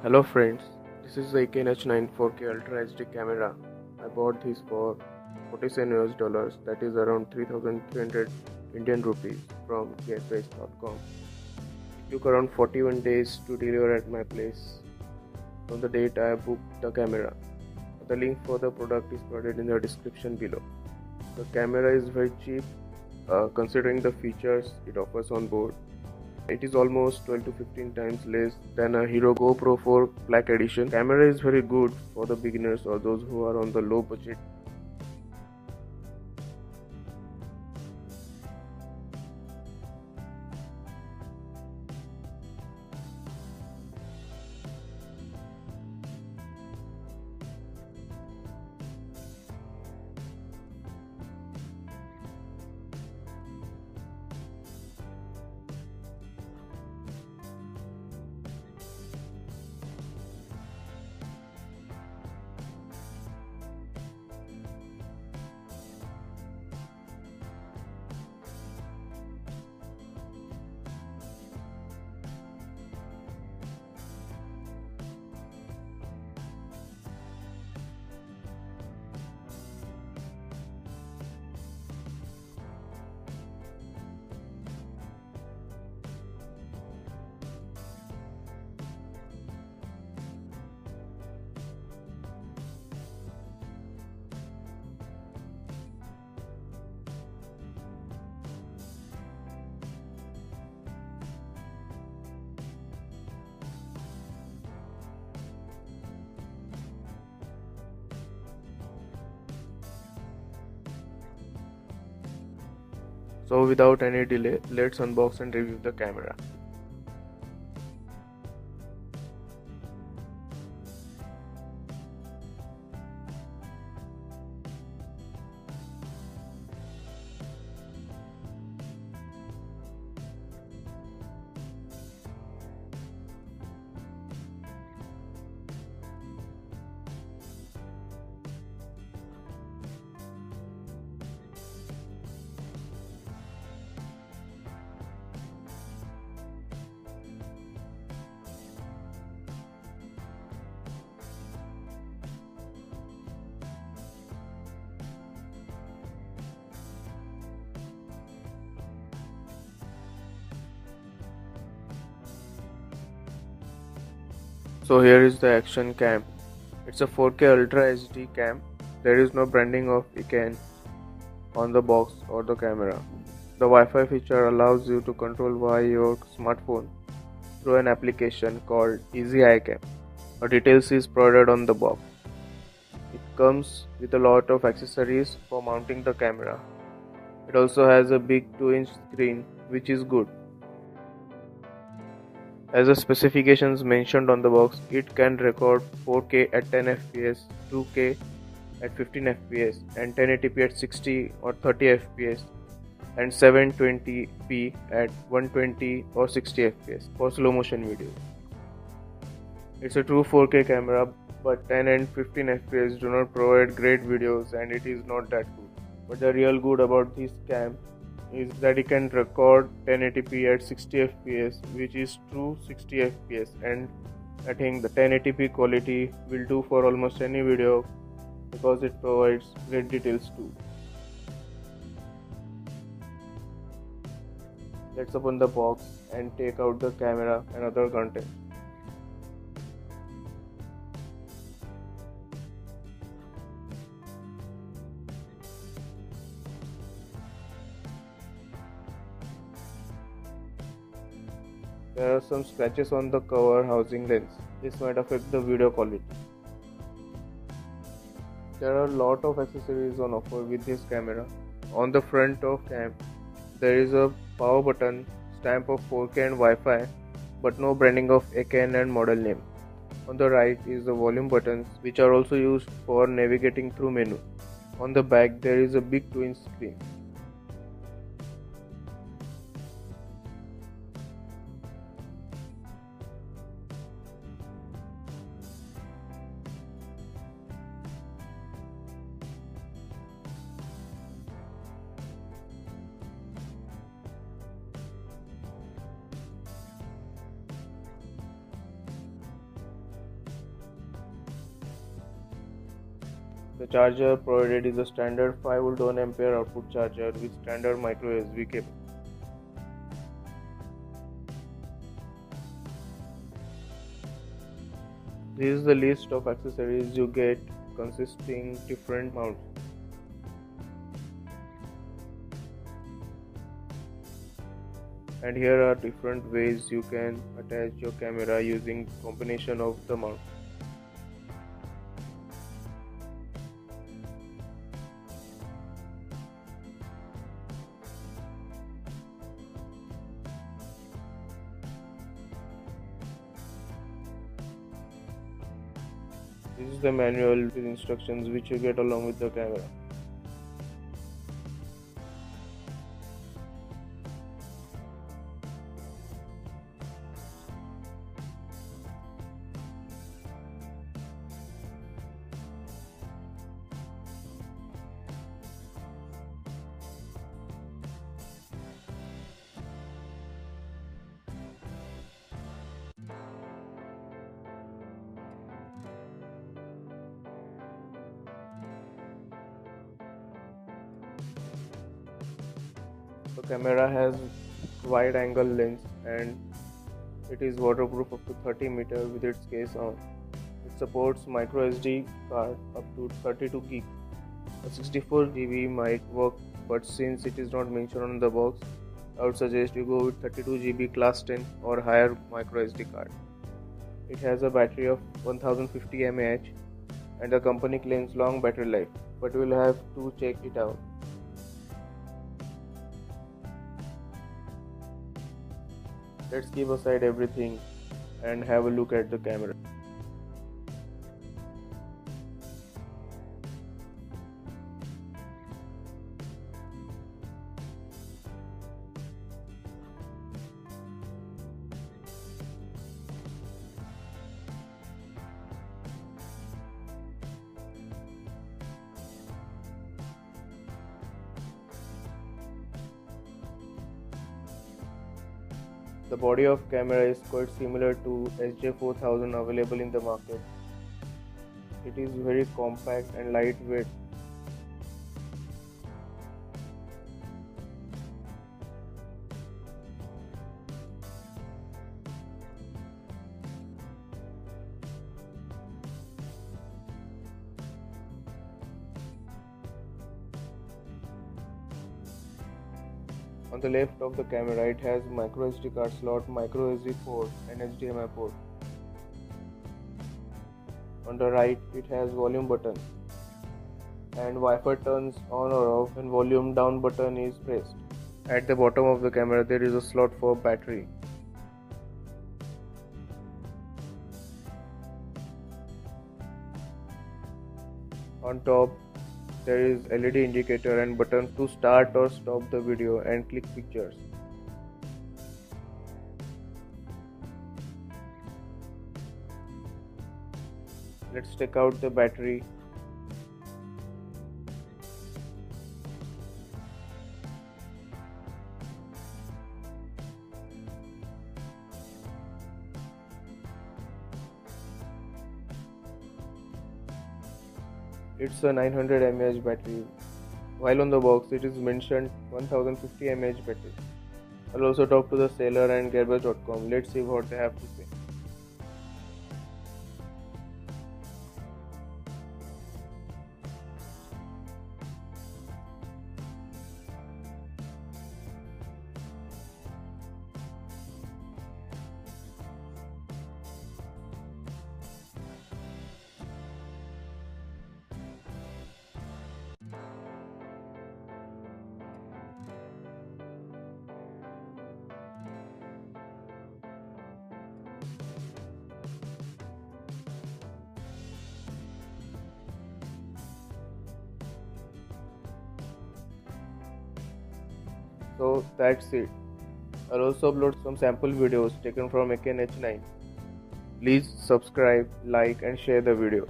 Hello friends, this is the EKNH9 4K Ultra HD camera. I bought this for 47 US dollars, that is around 3300 Indian rupees from gearprice.com. It took around 41 days to deliver at my place from the date I booked the camera. The link for the product is provided in the description below. The camera is very cheap considering the features it offers on board. It is almost 12 to 15 times less than a Hero GoPro 4 Black Edition. Camera is very good for the beginners or those who are on the low budget. So without any delay, let's unbox and review the camera. So here is the action cam. It's a 4K Ultra HD cam. There is no branding of EKN on the box or the camera. The Wi-Fi feature allows you to control via your smartphone through an application called Easy iCam. A details is provided on the box. It comes with a lot of accessories for mounting the camera. It also has a big 2-inch screen, which is good. As the specifications mentioned on the box, it can record 4K at 10 fps, 2K at 15 fps, and 1080p at 60 or 30 fps, and 720p at 120 or 60 fps for slow motion video. It's a true 4K camera, but 10 and 15 fps do not provide great videos and it is not that good. But the real good about this cam is that it can record 1080p at 60 fps, which is true 60 fps, and I think the 1080p quality will do for almost any video because it provides great details too. Let's open the box and take out the camera and other content. There are some scratches on the cover housing lens. This might affect the video quality. There are a lot of accessories on offer with this camera. On the front of cam, there is a power button, stamp of 4K and Wi-Fi, but no branding of EKN and model name. On the right is the volume buttons, which are also used for navigating through menu. On the back, there is a big 2-inch screen. The charger provided is a standard 5V 1A output charger with standard micro USB cable. This is the list of accessories you get consisting different mounts. And here are different ways you can attach your camera using combination of the mount. This is the manual with instructions which you get along with the camera. The camera has wide angle lens and it is waterproof up to 30 meters with its case on. It supports micro SD card up to 32 GB. A 64 GB might work, but since it is not mentioned on the box, I would suggest you go with 32 GB class 10 or higher micro SD card. It has a battery of 1050 mAh and the company claims long battery life, but you will have to check it out. Let's keep aside everything and have a look at the camera. The body of camera is quite similar to SJ4000 available in the market. It is very compact and lightweight. On the left of the camera, it has micro SD card slot, micro SD port and HDMI port. On the right, it has volume button and Wi-Fi turns on or off when volume down button is pressed. At the bottom of the camera, there is a slot for battery. On top, there is LED indicator and button to start or stop the video and click pictures. Let's take out the battery. It's a 900 mAh battery. While on the box it is mentioned 1050 mAh battery. I'll also talk to the seller and gearbest.com. Let's see what they have to say. So that's it. I'll also upload some sample videos taken from Aken H9. Please subscribe, like and share the video.